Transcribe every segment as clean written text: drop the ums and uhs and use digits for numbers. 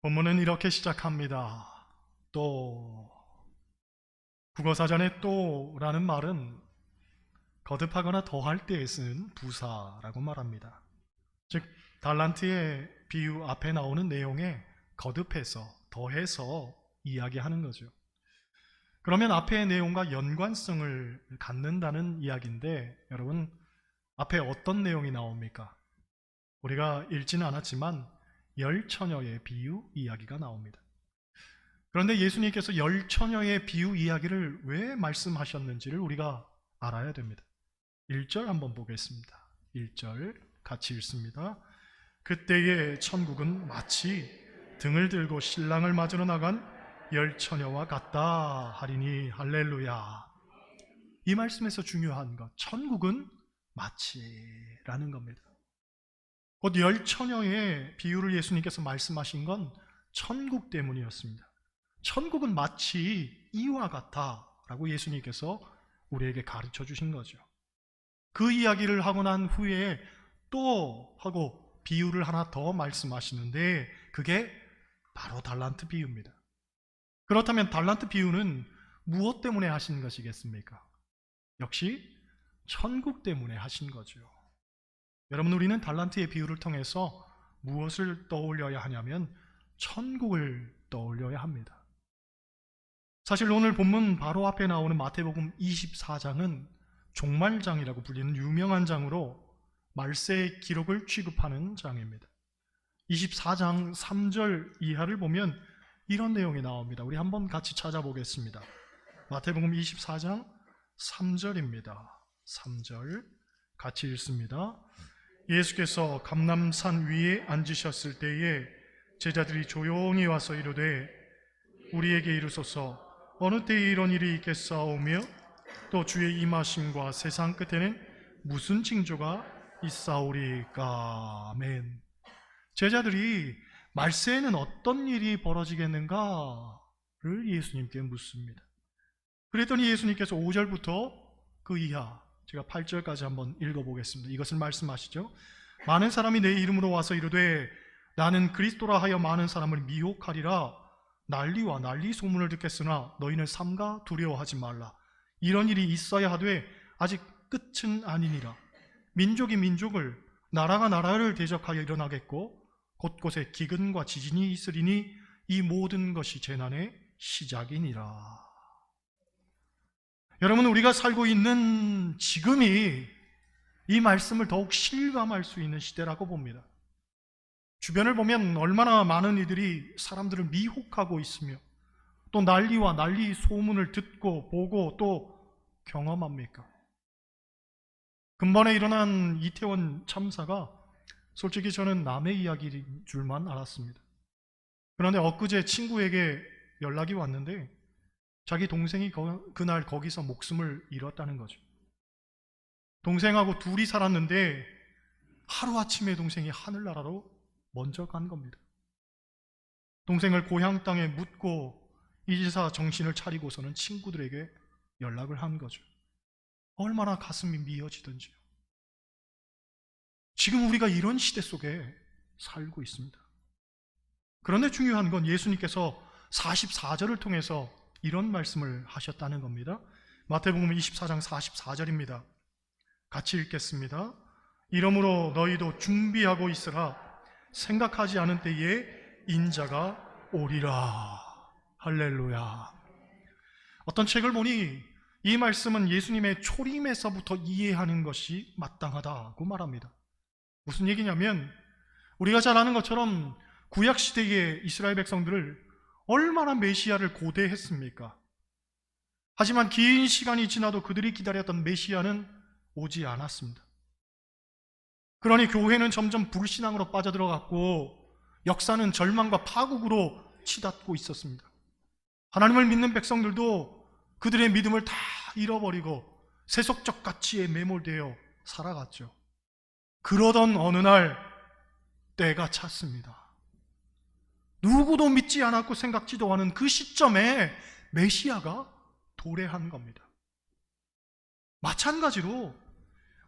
본문은 이렇게 시작합니다. 또, 국어사전에 또라는 말은 거듭하거나 더할 때에 쓰는 부사라고 말합니다. 즉, 달란트의 비유 앞에 나오는 내용에 거듭해서, 더해서 이야기하는 거죠. 그러면 앞의 내용과 연관성을 갖는다는 이야기인데, 여러분, 앞에 어떤 내용이 나옵니까? 우리가 읽지는 않았지만 열처녀의 비유 이야기가 나옵니다. 그런데 예수님께서 열처녀의 비유 이야기를 왜 말씀하셨는지를 우리가 알아야 됩니다. 1절 한번 보겠습니다. 1절 같이 읽습니다. 그때의 천국은 마치 등을 들고 신랑을 맞으러 나간 열처녀와 같다 하리니 할렐루야. 이 말씀에서 중요한 것, 천국은 마치라는 겁니다. 곧 열처녀의 비유를 예수님께서 말씀하신 건 천국 때문이었습니다. 천국은 마치 이와 같아 라고 예수님께서 우리에게 가르쳐 주신 거죠. 그 이야기를 하고 난 후에 또 하고 비유를 하나 더 말씀하시는데 그게 바로 달란트 비유입니다. 그렇다면 달란트 비유는 무엇 때문에 하신 것이겠습니까? 역시 천국 때문에 하신 거죠. 여러분, 우리는 달란트의 비유를 통해서 무엇을 떠올려야 하냐면 천국을 떠올려야 합니다. 사실 오늘 본문 바로 앞에 나오는 마태복음 24장은 종말장이라고 불리는 유명한 장으로 말세의 기록을 취급하는 장입니다. 24장 3절 이하를 보면 이런 내용이 나옵니다. 우리 한번 같이 찾아보겠습니다. 마태복음 24장 3절입니다. 3절 같이 읽습니다. 예수께서 감람산 위에 앉으셨을 때에 제자들이 조용히 와서 이르되 우리에게 이르소서 어느 때에 이런 일이 있겠사오며 또 주의 임하심과 세상 끝에는 무슨 징조가 있사오리까. 아멘. 제자들이 말세에는 어떤 일이 벌어지겠는가를 예수님께 묻습니다. 그랬더니 예수님께서 5절부터 그 이하, 제가 8절까지 한번 읽어보겠습니다. 이것을 말씀하시죠. 많은 사람이 내 이름으로 와서 이르되 나는 그리스도라 하여 많은 사람을 미혹하리라. 난리와 난리 소문을 듣겠으나 너희는 삼가 두려워하지 말라. 이런 일이 있어야 하되 아직 끝은 아니니라. 민족이 민족을, 나라가 나라를 대적하여 일어나겠고 곳곳에 기근과 지진이 있으리니 이 모든 것이 재난의 시작이니라. 여러분, 우리가 살고 있는 지금이 이 말씀을 더욱 실감할 수 있는 시대라고 봅니다. 주변을 보면 얼마나 많은 이들이 사람들을 미혹하고 있으며 또 난리와 난리 소문을 듣고 보고 또 경험합니까? 근본에 일어난 이태원 참사가 솔직히 저는 남의 이야기인 줄만 알았습니다. 그런데 엊그제 친구에게 연락이 왔는데 자기 동생이 그날 거기서 목숨을 잃었다는 거죠. 동생하고 둘이 살았는데 하루아침에 동생이 하늘나라로 먼저 간 겁니다. 동생을 고향 땅에 묻고 이제서 정신을 차리고서는 친구들에게 연락을 한 거죠. 얼마나 가슴이 미어지던지요. 지금 우리가 이런 시대 속에 살고 있습니다. 그런데 중요한 건 예수님께서 44절을 통해서 이런 말씀을 하셨다는 겁니다. 마태복음 24장 44절입니다. 같이 읽겠습니다. 이러므로 너희도 준비하고 있으라. 생각하지 않은 때에 인자가 오리라. 할렐루야. 어떤 책을 보니 이 말씀은 예수님의 초림에서부터 이해하는 것이 마땅하다고 말합니다. 무슨 얘기냐면 우리가 잘 아는 것처럼 구약시대의 이스라엘 백성들을 얼마나 메시아를 고대했습니까? 하지만 긴 시간이 지나도 그들이 기다렸던 메시아는 오지 않았습니다. 그러니 교회는 점점 불신앙으로 빠져들어갔고 역사는 절망과 파국으로 치닫고 있었습니다. 하나님을 믿는 백성들도 그들의 믿음을 다 잃어버리고 세속적 가치에 매몰되어 살아갔죠. 그러던 어느 날 때가 찼습니다. 누구도 믿지 않았고 생각지도 않은 그 시점에 메시아가 도래한 겁니다. 마찬가지로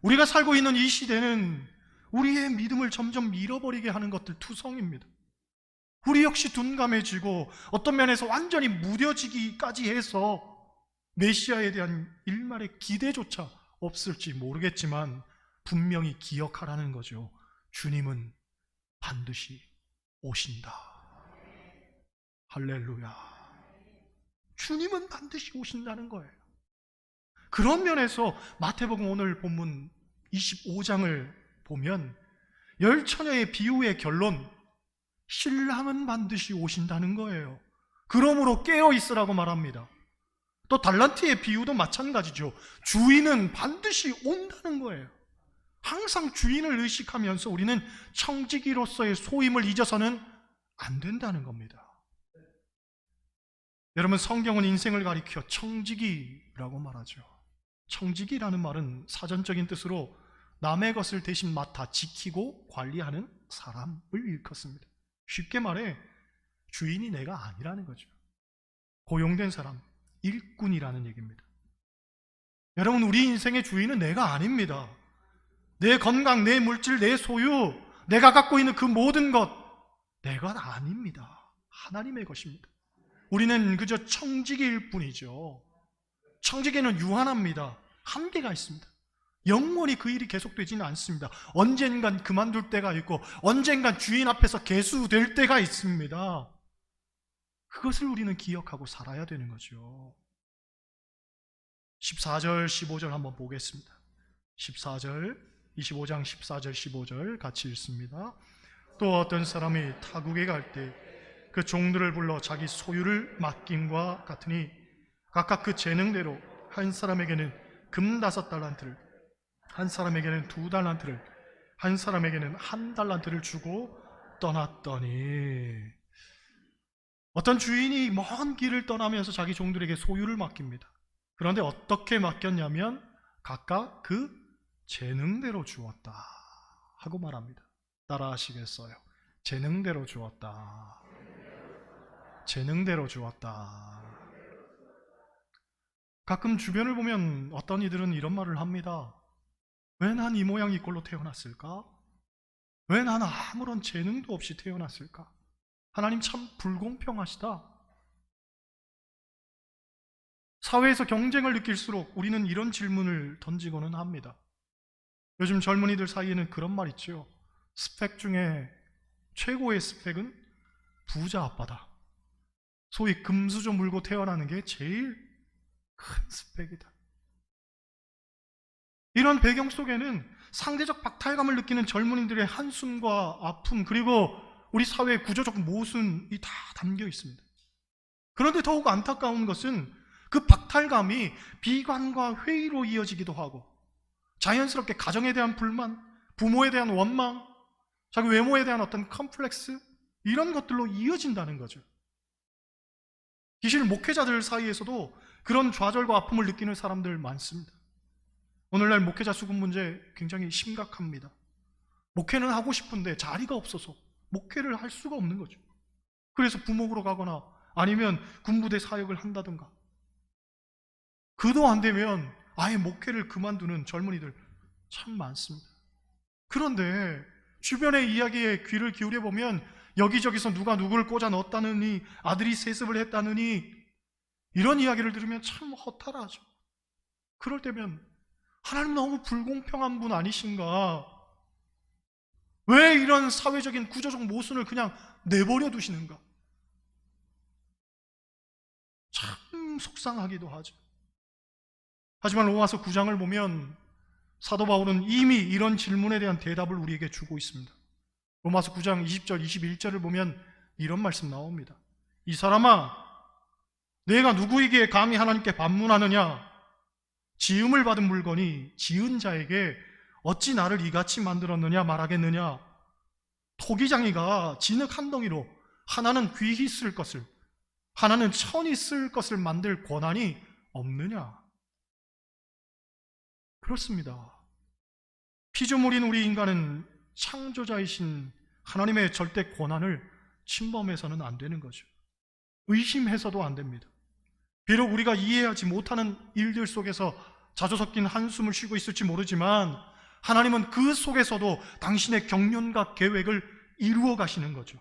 우리가 살고 있는 이 시대는 우리의 믿음을 점점 잃어버리게 하는 것들 투성입니다. 우리 역시 둔감해지고 어떤 면에서 완전히 무뎌지기까지 해서 메시아에 대한 일말의 기대조차 없을지 모르겠지만 분명히 기억하라는 거죠. 주님은 반드시 오신다. 할렐루야. 주님은 반드시 오신다는 거예요. 그런 면에서 마태복음 오늘 본문 25장을 보면 열처녀의 비유의 결론, 신랑은 반드시 오신다는 거예요. 그러므로 깨어 있으라고 말합니다. 또 달란트의 비유도 마찬가지죠. 주인은 반드시 온다는 거예요. 항상 주인을 의식하면서 우리는 청지기로서의 소임을 잊어서는 안 된다는 겁니다. 여러분, 성경은 인생을 가리켜 청지기라고 말하죠. 청지기라는 말은 사전적인 뜻으로 남의 것을 대신 맡아 지키고 관리하는 사람을 일컫습니다. 쉽게 말해 주인이 내가 아니라는 거죠. 고용된 사람, 일꾼이라는 얘기입니다. 여러분, 우리 인생의 주인은 내가 아닙니다. 내 건강, 내 물질, 내 소유, 내가 갖고 있는 그 모든 것, 내 것 아닙니다. 하나님의 것입니다. 우리는 그저 청지기일 뿐이죠. 청지기는 유한합니다. 한계가 있습니다. 영원히 그 일이 계속되지는 않습니다. 언젠간 그만둘 때가 있고 언젠간 주인 앞에서 계수될 때가 있습니다. 그것을 우리는 기억하고 살아야 되는 거죠. 14절, 15절 한번 보겠습니다. 14절, 25장 14절, 15절 같이 읽습니다. 또 어떤 사람이 타국에 갈 때 그 종들을 불러 자기 소유를 맡김과 같으니 각각 그 재능대로 한 사람에게는 금 5달란트를, 한 사람에게는 2달란트를, 한 사람에게는 1달란트를 주고 떠났더니, 어떤 주인이 먼 길을 떠나면서 자기 종들에게 소유를 맡깁니다. 그런데 어떻게 맡겼냐면 각각 그 재능대로 주었다 하고 말합니다. 따라 하시겠어요? 재능대로 주었다. 재능대로 주었다. 가끔 주변을 보면 어떤 이들은 이런 말을 합니다. 왜 난 이 모양 이 꼴로 태어났을까? 왜 나는 아무런 재능도 없이 태어났을까? 하나님 참 불공평하시다. 사회에서 경쟁을 느낄수록 우리는 이런 질문을 던지고는 합니다. 요즘 젊은이들 사이에는 그런 말 있죠. 스펙 중에 최고의 스펙은 부자 아빠다. 소위 금수저 물고 태어나는 게 제일 큰 스펙이다. 이런 배경 속에는 상대적 박탈감을 느끼는 젊은이들의 한숨과 아픔, 그리고 우리 사회의 구조적 모순이 다 담겨 있습니다. 그런데 더욱 안타까운 것은 그 박탈감이 비관과 회의로 이어지기도 하고 자연스럽게 가정에 대한 불만, 부모에 대한 원망, 자기 외모에 대한 어떤 컴플렉스, 이런 것들로 이어진다는 거죠. 기실 목회자들 사이에서도 그런 좌절과 아픔을 느끼는 사람들 많습니다. 오늘날 목회자 수급 문제 굉장히 심각합니다. 목회는 하고 싶은데 자리가 없어서 목회를 할 수가 없는 거죠. 그래서 부목으로 가거나 아니면 군부대 사역을 한다든가, 그도 안 되면 아예 목회를 그만두는 젊은이들 참 많습니다. 그런데 주변의 이야기에 귀를 기울여 보면 여기저기서 누가 누구를 꽂아 넣었다느니, 아들이 세습을 했다느니, 이런 이야기를 들으면 참 허탈하죠. 그럴 때면 하나님 너무 불공평한 분 아니신가? 왜 이런 사회적인 구조적 모순을 그냥 내버려 두시는가? 참 속상하기도 하죠. 하지만 로마서 9장을 보면 사도 바울은 이미 이런 질문에 대한 대답을 우리에게 주고 있습니다. 로마서 9장 20절, 21절을 보면 이런 말씀 나옵니다. 이 사람아, 내가 누구에게 감히 하나님께 반문하느냐? 지음을 받은 물건이 지은 자에게 어찌 나를 이같이 만들었느냐 말하겠느냐? 토기장이가 진흙 한 덩이로 하나는 귀히 쓸 것을, 하나는 천히 쓸 것을 만들 권한이 없느냐? 그렇습니다. 피조물인 우리 인간은 창조자이신 하나님의 절대 권한을 침범해서는 안 되는 거죠. 의심해서도 안 됩니다. 비록 우리가 이해하지 못하는 일들 속에서 자주 섞인 한숨을 쉬고 있을지 모르지만 하나님은 그 속에서도 당신의 경륜과 계획을 이루어 가시는 거죠.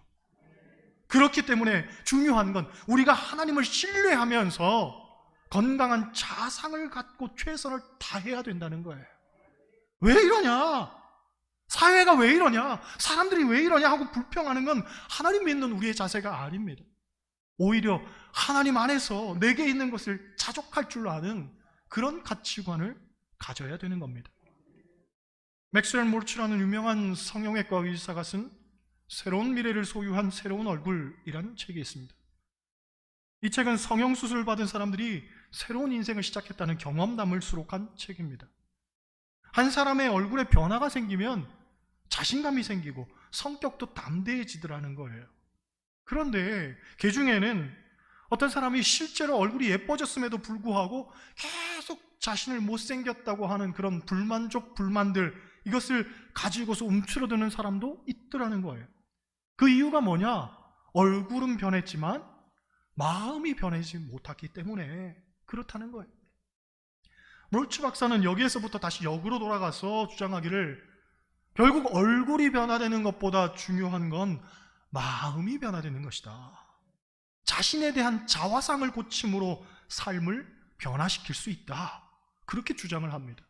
그렇기 때문에 중요한 건 우리가 하나님을 신뢰하면서 건강한 자상을 갖고 최선을 다해야 된다는 거예요. 왜 이러냐? 사회가 왜 이러냐? 사람들이 왜 이러냐 하고 불평하는 건 하나님 믿는 우리의 자세가 아닙니다. 오히려 하나님 안에서 내게 있는 것을 자족할 줄 아는 그런 가치관을 가져야 되는 겁니다. 맥스웰 몰츠라는 유명한 성형외과 의사가 쓴 새로운 미래를 소유한 새로운 얼굴이라는 책이 있습니다. 이 책은 성형수술을 받은 사람들이 새로운 인생을 시작했다는 경험담을 수록한 책입니다. 한 사람의 얼굴에 변화가 생기면 자신감이 생기고 성격도 담대해지더라는 거예요. 그런데 그 중에는 어떤 사람이 실제로 얼굴이 예뻐졌음에도 불구하고 계속 자신을 못생겼다고 하는 그런 불만족, 불만들, 이것을 가지고서 움츠러드는 사람도 있더라는 거예요. 그 이유가 뭐냐? 얼굴은 변했지만 마음이 변하지 못했기 때문에 그렇다는 거예요. 몰츠 박사는 여기에서부터 다시 역으로 돌아가서 주장하기를 결국 얼굴이 변화되는 것보다 중요한 건 마음이 변화되는 것이다. 자신에 대한 자화상을 고침으로 삶을 변화시킬 수 있다. 그렇게 주장을 합니다.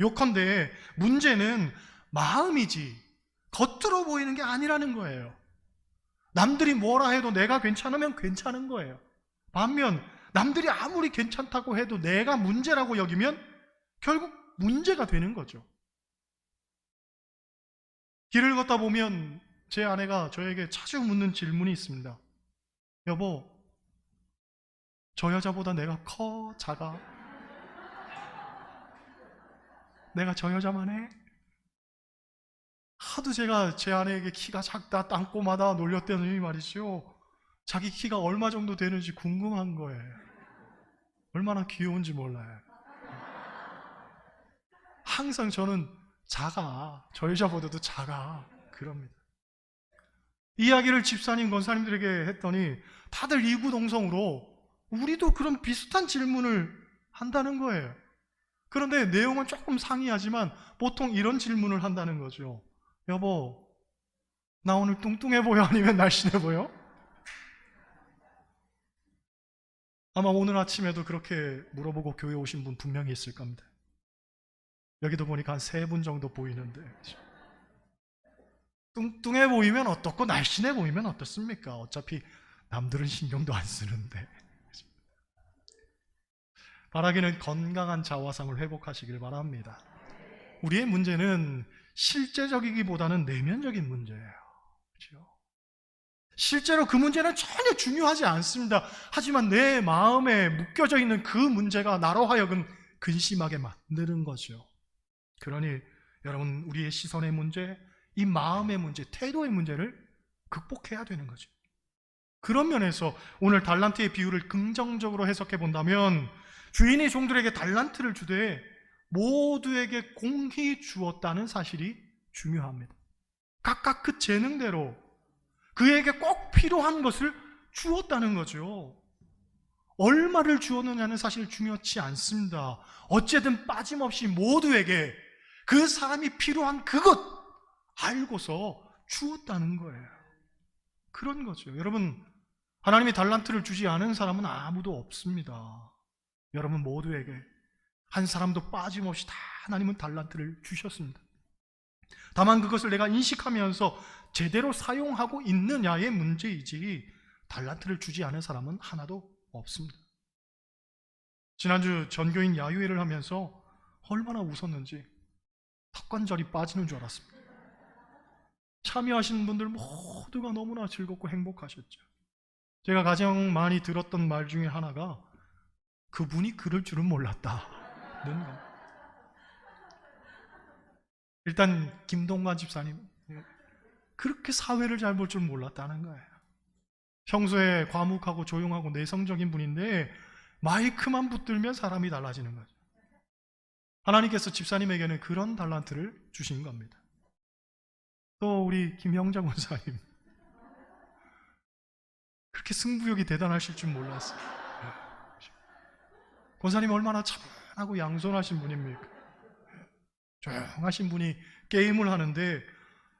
요컨대 문제는 마음이지 겉으로 보이는 게 아니라는 거예요. 남들이 뭐라 해도 내가 괜찮으면 괜찮은 거예요. 반면 남들이 아무리 괜찮다고 해도 내가 문제라고 여기면 결국 문제가 되는 거죠. 길을 걷다 보면 제 아내가 저에게 자주 묻는 질문이 있습니다. 여보, 저 여자보다 내가 커? 작아? 내가 저 여자만 해? 하도 제가 제 아내에게 키가 작다, 땅꼬마다 놀렸더니 말이죠. 자기 키가 얼마 정도 되는지 궁금한 거예요. 얼마나 귀여운지 몰라요. 항상 저는 작아, 저 여자보다도 작아, 그럽니다. 이야기를 집사님, 권사님들에게 했더니 다들 이구동성으로 우리도 그런 비슷한 질문을 한다는 거예요. 그런데 내용은 조금 상이하지만 보통 이런 질문을 한다는 거죠. 여보, 나 오늘 뚱뚱해 보여? 아니면 날씬해 보여? 아마 오늘 아침에도 그렇게 물어보고 교회 오신 분 분명히 있을 겁니다. 여기도 보니까 한 3분 정도 보이는데, 뚱뚱해 보이면 어떻고 날씬해 보이면 어떻습니까? 어차피 남들은 신경도 안 쓰는데. 바라기는 건강한 자화상을 회복하시길 바랍니다. 우리의 문제는 실제적이기보다는 내면적인 문제예요. 그렇죠? 실제로 그 문제는 전혀 중요하지 않습니다. 하지만 내 마음에 묶여져 있는 그 문제가 나로 하여금 근심하게 만드는 거죠. 그러니 여러분, 우리의 시선의 문제, 이 마음의 문제, 태도의 문제를 극복해야 되는 거죠. 그런 면에서 오늘 달란트의 비유를 긍정적으로 해석해 본다면 주인이 종들에게 달란트를 주되 모두에게 공히 주었다는 사실이 중요합니다. 각각 그 재능대로 그에게 꼭 필요한 것을 주었다는 거죠. 얼마를 주었느냐는 사실 중요치 않습니다. 어쨌든 빠짐없이 모두에게 그 사람이 필요한 그것 알고서 주었다는 거예요. 그런 거죠. 여러분, 하나님이 달란트를 주지 않은 사람은 아무도 없습니다. 여러분 모두에게 한 사람도 빠짐없이 다 하나님은 달란트를 주셨습니다. 다만 그것을 내가 인식하면서 제대로 사용하고 있느냐의 문제이지 달란트를 주지 않은 사람은 하나도 없습니다. 지난주 전교인 야유회를 하면서 얼마나 웃었는지 턱관절이 빠지는 줄 알았습니다. 참여하신 분들 모두가 너무나 즐겁고 행복하셨죠. 제가 가장 많이 들었던 말 중에 하나가 그분이 그럴 줄은 몰랐다는 거. 일단 김동관 집사님 그렇게 사회를 잘 볼 줄 몰랐다는 거예요. 평소에 과묵하고 조용하고 내성적인 분인데 마이크만 붙들면 사람이 달라지는 거죠. 하나님께서 집사님에게는 그런 달란트를 주신 겁니다. 또 우리 김영장 원사님 그렇게 승부욕이 대단하실 줄 몰랐어요. 권사님 얼마나 차분하고 양손하신 분입니까? 조용하신 분이 게임을 하는데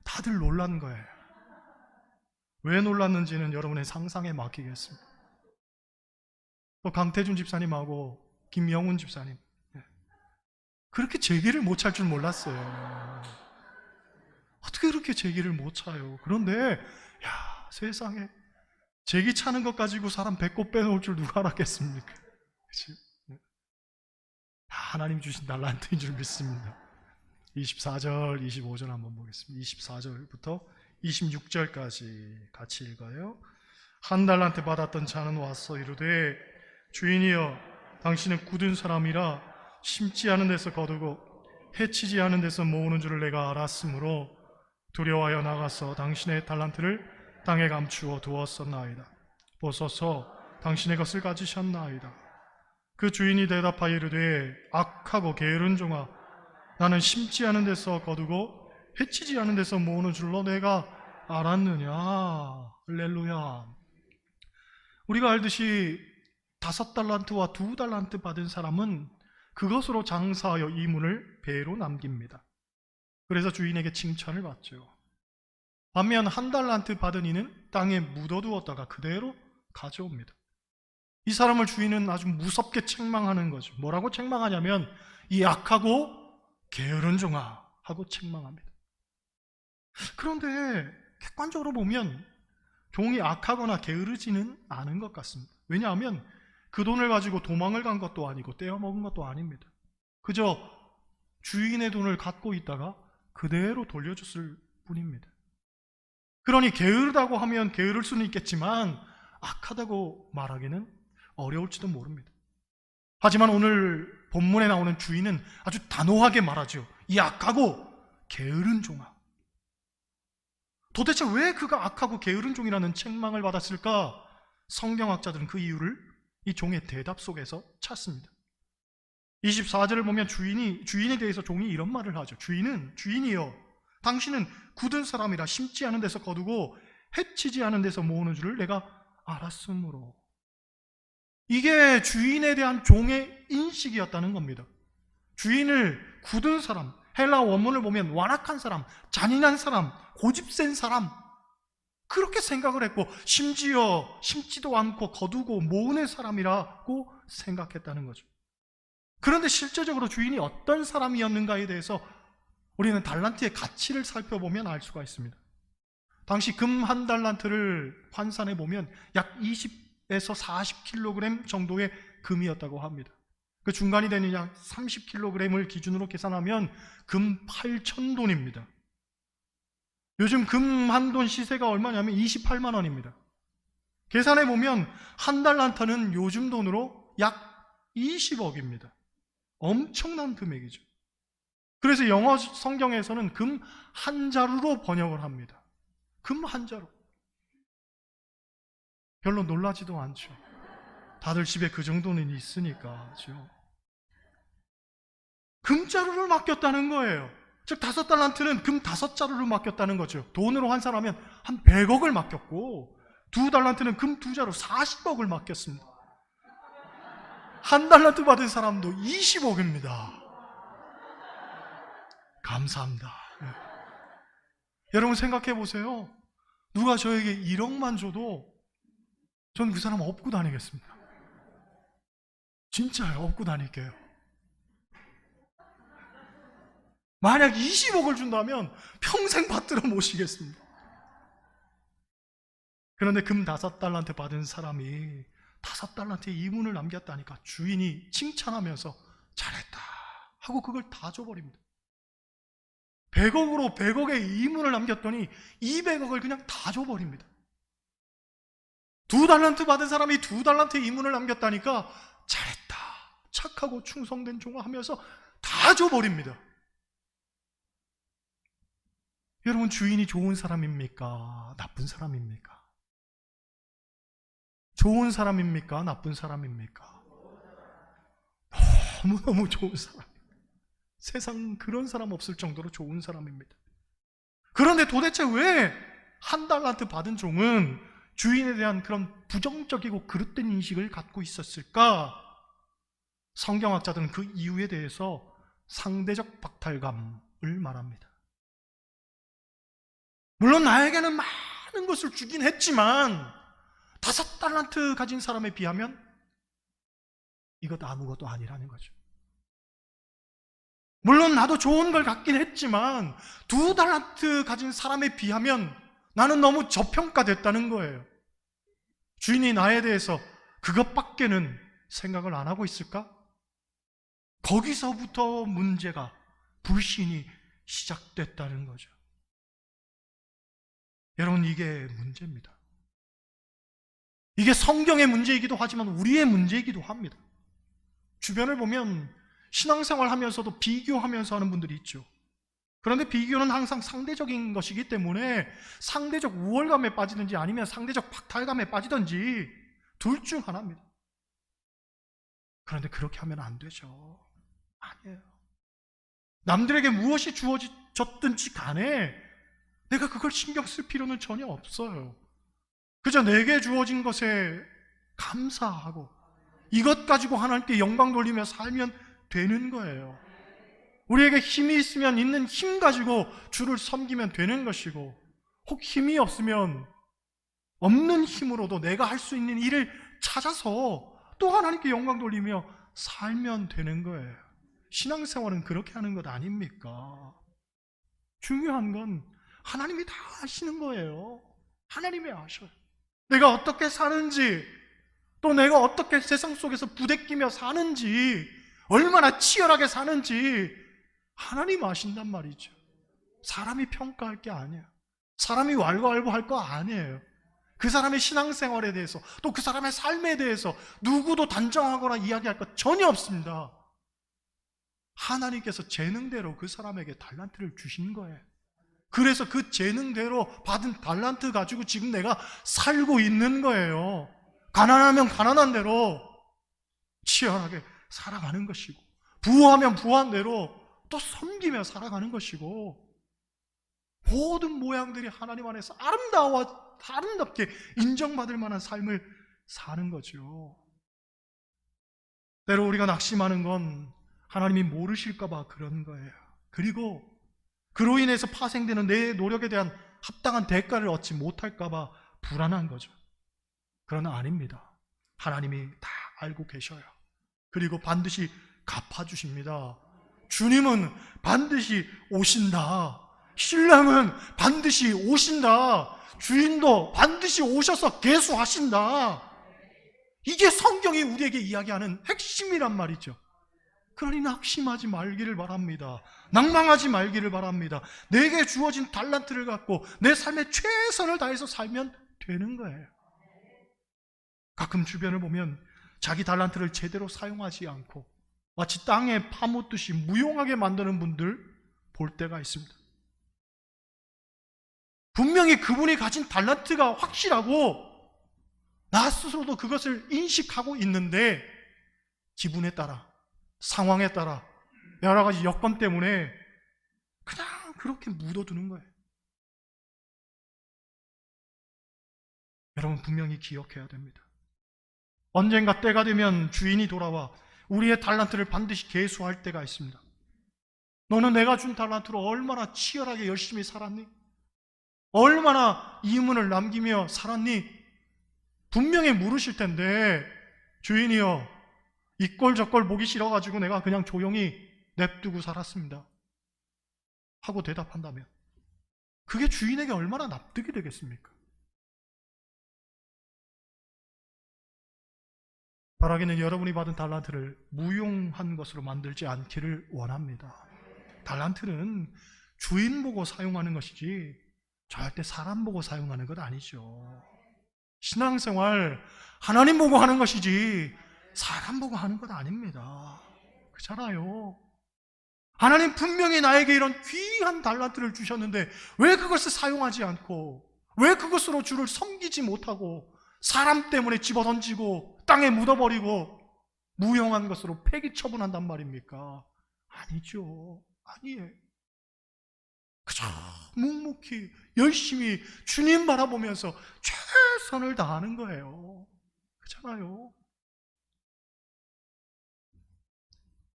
다들 놀란 거예요. 왜 놀랐는지는 여러분의 상상에 맡기겠습니다. 또 강태준 집사님하고 김영훈 집사님, 그렇게 제기를 못 찰 줄 몰랐어요. 어떻게 그렇게 제기를 못 차요? 그런데 세상에 제기 차는 것 가지고 사람 배꼽 빼놓을 줄 누가 알았겠습니까? 그치? 하나님 주신 달란트인 줄 믿습니다. 24절, 25절 한번 보겠습니다. 24절부터 26절까지 같이 읽어요. 한 달란트 받았던 자는 와서 이르되 주인이여 당신은 굳은 사람이라 심지 않은 데서 거두고 해치지 않은 데서 모으는 줄을 내가 알았으므로 두려워하여 나가서 당신의 달란트를 땅에 감추어 두었었나이다. 보소서 당신의 것을 가지셨나이다. 그 주인이 대답하여 이르되 악하고 게으른 종아 나는 심지 않은 데서 거두고 해치지 않은 데서 모으는 줄로 내가 알았느냐. 할렐루야. 우리가 알듯이 5달란트와 2달란트 받은 사람은 그것으로 장사하여 이문을 배로 남깁니다. 그래서 주인에게 칭찬을 받죠. 반면 1달란트 받은 이는 땅에 묻어두었다가 그대로 가져옵니다. 이 사람을 주인은 아주 무섭게 책망하는 거죠. 뭐라고 책망하냐면 이 악하고 게으른 종아 하고 책망합니다. 그런데 객관적으로 보면 종이 악하거나 게으르지는 않은 것 같습니다. 왜냐하면 그 돈을 가지고 도망을 간 것도 아니고 떼어먹은 것도 아닙니다. 그저 주인의 돈을 갖고 있다가 그대로 돌려줬을 뿐입니다. 그러니 게으르다고 하면 게으를 수는 있겠지만 악하다고 말하기는 어려울지도 모릅니다. 하지만 오늘 본문에 나오는 주인은 아주 단호하게 말하죠. 이 악하고 게으른 종아. 도대체 왜 그가 악하고 게으른 종이라는 책망을 받았을까? 성경학자들은 그 이유를 이 종의 대답 속에서 찾습니다. 24절을 보면 주인에 대해서 종이 이런 말을 하죠. 주인이여 당신은 굳은 사람이라 심지 않은 데서 거두고 해치지 않은 데서 모으는 줄을 내가 알았으므로. 이게 주인에 대한 종의 인식이었다는 겁니다. 주인을 굳은 사람, 헬라 원문을 보면 완악한 사람, 잔인한 사람, 고집센 사람, 그렇게 생각을 했고 심지어 심지도 않고 거두고 모으는 사람이라고 생각했다는 거죠. 그런데 실제적으로 주인이 어떤 사람이었는가에 대해서 우리는 달란트의 가치를 살펴보면 알 수가 있습니다. 당시 금 1달란트를 환산해 보면 약 20에서 40kg 정도의 금이었다고 합니다. 그 중간이 되는 약 30kg을 기준으로 계산하면 금 8,000돈입니다. 요즘 금 한 돈 시세가 얼마냐면 28만 원입니다. 계산해 보면 1달란트는 요즘 돈으로 약 20억입니다. 엄청난 금액이죠. 그래서 영어 성경에서는 금 한 자루로 번역을 합니다. 금 한 자루. 별로 놀라지도 않죠. 다들 집에 그 정도는 있으니까. 그렇죠? 금자루를 맡겼다는 거예요. 즉 5달란트는 금 5자루를 맡겼다는 거죠. 돈으로 환산하면 한 100억을 맡겼고 2달란트는 금 2자루 40억을 맡겼습니다. 1달란트 받은 사람도 20억입니다. 감사합니다. 네. 여러분 생각해 보세요. 누가 저에게 1억만 줘도 전 그 사람 업고 다니겠습니다. 진짜요. 업고 다닐게요. 만약 20억을 준다면 평생 받들어 모시겠습니다. 그런데 금 5달란트 받은 사람이 5달란트의 이문을 남겼다니까 주인이 칭찬하면서 잘했다 하고 그걸 다 줘버립니다. 100억으로 100억의 이문을 남겼더니 200억을 그냥 다 줘버립니다. 2달란트 받은 사람이 2달란트의 이문을 남겼다니까 잘했다, 착하고 충성된 종아 하면서 다 줘버립니다. 여러분 주인이 좋은 사람입니까? 나쁜 사람입니까? 좋은 사람입니까? 나쁜 사람입니까? 너무너무 좋은 사람. 세상 그런 사람 없을 정도로 좋은 사람입니다. 그런데 도대체 왜 1달란트 받은 종은 주인에 대한 그런 부정적이고 그릇된 인식을 갖고 있었을까? 성경학자들은 그 이유에 대해서 상대적 박탈감을 말합니다. 물론 나에게는 많은 많은 것을 주긴 했지만 5달란트 가진 사람에 비하면 이것 아무것도 아니라는 거죠. 물론 나도 좋은 걸 갖긴 했지만 2달란트 가진 사람에 비하면 나는 너무 저평가됐다는 거예요. 주인이 나에 대해서 그것밖에는 생각을 안 하고 있을까? 거기서부터 문제가, 불신이 시작됐다는 거죠. 여러분, 이게 문제입니다. 이게 성경의 문제이기도 하지만 우리의 문제이기도 합니다. 주변을 보면 신앙생활 하면서도 비교하면서 하는 분들이 있죠. 그런데 비교는 항상 상대적인 것이기 때문에 상대적 우월감에 빠지든지 아니면 상대적 박탈감에 빠지든지 둘 중 하나입니다. 그런데 그렇게 하면 안 되죠. 아니에요. 남들에게 무엇이 주어졌든지 간에 내가 그걸 신경 쓸 필요는 전혀 없어요. 그저 내게 주어진 것에 감사하고 이것 가지고 하나님께 영광 돌리며 살면 되는 거예요. 우리에게 힘이 있으면 있는 힘 가지고 주를 섬기면 되는 것이고, 혹 힘이 없으면 없는 힘으로도 내가 할 수 있는 일을 찾아서 또 하나님께 영광 돌리며 살면 되는 거예요. 신앙생활은 그렇게 하는 것 아닙니까? 중요한 건 하나님이 다 아시는 거예요. 하나님이 아셔요. 내가 어떻게 사는지, 또 내가 어떻게 세상 속에서 부대끼며 사는지, 얼마나 치열하게 사는지 하나님 아신단 말이죠. 사람이 평가할 게 아니에요. 사람이 왈가왈부할 거 아니에요. 그 사람의 신앙생활에 대해서, 또 그 사람의 삶에 대해서 누구도 단정하거나 이야기할 것 전혀 없습니다. 하나님께서 재능대로 그 사람에게 달란트를 주신 거예요. 그래서 그 재능대로 받은 달란트 가지고 지금 내가 살고 있는 거예요. 가난하면 가난한 대로 치열하게 살아가는 것이고, 부하면 부한 대로 또 섬기며 살아가는 것이고, 모든 모양들이 하나님 안에서 아름답게 인정받을 만한 삶을 사는 거죠. 때로 우리가 낙심하는 건 하나님이 모르실까 봐 그런 거예요. 그리고 그로 인해서 파생되는 내 노력에 대한 합당한 대가를 얻지 못할까 봐 불안한 거죠. 그러나 아닙니다. 하나님이 다 알고 계셔요. 그리고 반드시 갚아주십니다. 주님은 반드시 오신다. 신랑은 반드시 오신다. 주인도 반드시 오셔서 계수하신다. 이게 성경이 우리에게 이야기하는 핵심이란 말이죠. 그러니 낙심하지 말기를 바랍니다. 낭망하지 말기를 바랍니다. 내게 주어진 달란트를 갖고 내 삶에 최선을 다해서 살면 되는 거예요. 가끔 주변을 보면 자기 달란트를 제대로 사용하지 않고 마치 땅에 파묻듯이 무용하게 만드는 분들 볼 때가 있습니다. 분명히 그분이 가진 달란트가 확실하고 나 스스로도 그것을 인식하고 있는데 기분에 따라, 상황에 따라, 여러 가지 여건 때문에 그냥 그렇게 묻어두는 거예요. 여러분, 분명히 기억해야 됩니다. 언젠가 때가 되면 주인이 돌아와 우리의 달란트를 반드시 계수할 때가 있습니다. 너는 내가 준 달란트로 얼마나 치열하게 열심히 살았니? 얼마나 이문을 남기며 살았니? 분명히 물으실 텐데, 주인이여, 이 꼴 저 꼴 보기 싫어가지고 내가 그냥 조용히 냅두고 살았습니다 하고 대답한다면 그게 주인에게 얼마나 납득이 되겠습니까? 바라기는 여러분이 받은 달란트를 무용한 것으로 만들지 않기를 원합니다. 달란트는 주인 보고 사용하는 것이지 절대 사람 보고 사용하는 것 아니죠. 신앙생활 하나님 보고 하는 것이지 사람 보고 하는 것 아닙니다. 그렇잖아요. 하나님 분명히 나에게 이런 귀한 달란트를 주셨는데 왜 그것을 사용하지 않고, 왜 그것으로 주를 섬기지 못하고 사람 때문에 집어던지고 땅에 묻어버리고 무용한 것으로 폐기 처분한단 말입니까? 아니죠. 아니에요. 그저 묵묵히 열심히 주님 바라보면서 최선을 다하는 거예요. 그렇잖아요.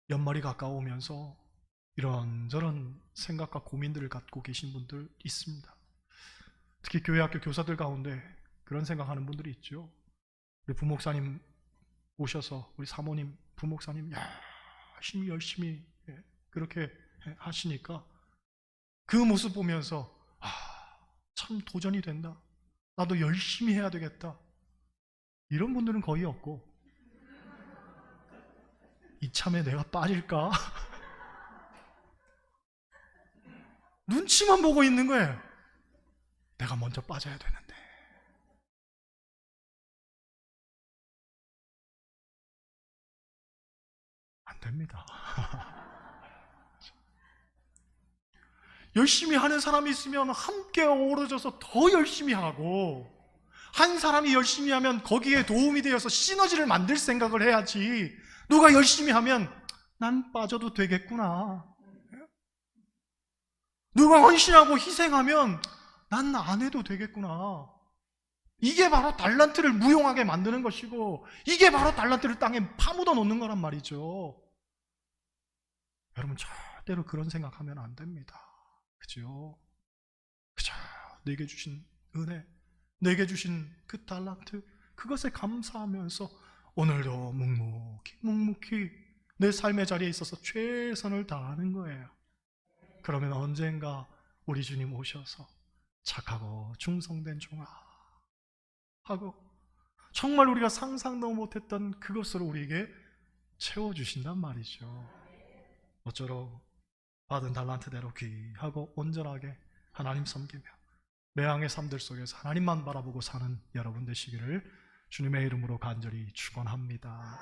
연말이 가까우면서 이런저런 생각과 고민들을 갖고 계신 분들 있습니다. 특히 교회 학교 교사들 가운데 그런 생각하는 분들이 있죠. 우리 부목사님 오셔서 우리 사모님, 부목사님 열심히 그렇게 하시니까 그 모습 보면서 참 도전이 된다. 나도 열심히 해야 되겠다. 이런 분들은 거의 없고 이참에 내가 빠질까? 눈치만 보고 있는 거예요. 내가 먼저 빠져야 되는데. 안 됩니다. 열심히 하는 사람이 있으면 함께 어우러져서 더 열심히 하고, 한 사람이 열심히 하면 거기에 도움이 되어서 시너지를 만들 생각을 해야지, 누가 열심히 하면 난 빠져도 되겠구나, 누가 헌신하고 희생하면 난 안 해도 되겠구나, 이게 바로 달란트를 무용하게 만드는 것이고, 이게 바로 달란트를 땅에 파묻어 놓는 거란 말이죠. 여러분, 절대로 그런 생각하면 안 됩니다. 그죠? 그저 내게 주신 은혜, 내게 주신 그 달란트, 그것에 감사하면서 오늘도 묵묵히 내 삶의 자리에 있어서 최선을 다하는 거예요. 그러면 언젠가 우리 주님 오셔서 착하고 충성된 종아 하고 정말 우리가 상상도 못했던 그것으로 우리에게 채워주신단 말이죠. 어쩌러 받은 달란트대로 귀하고 온전하게 하나님 섬기며 매양의 삶들 속에서 하나님만 바라보고 사는 여러분 되시기를 주님의 이름으로 간절히 축원합니다.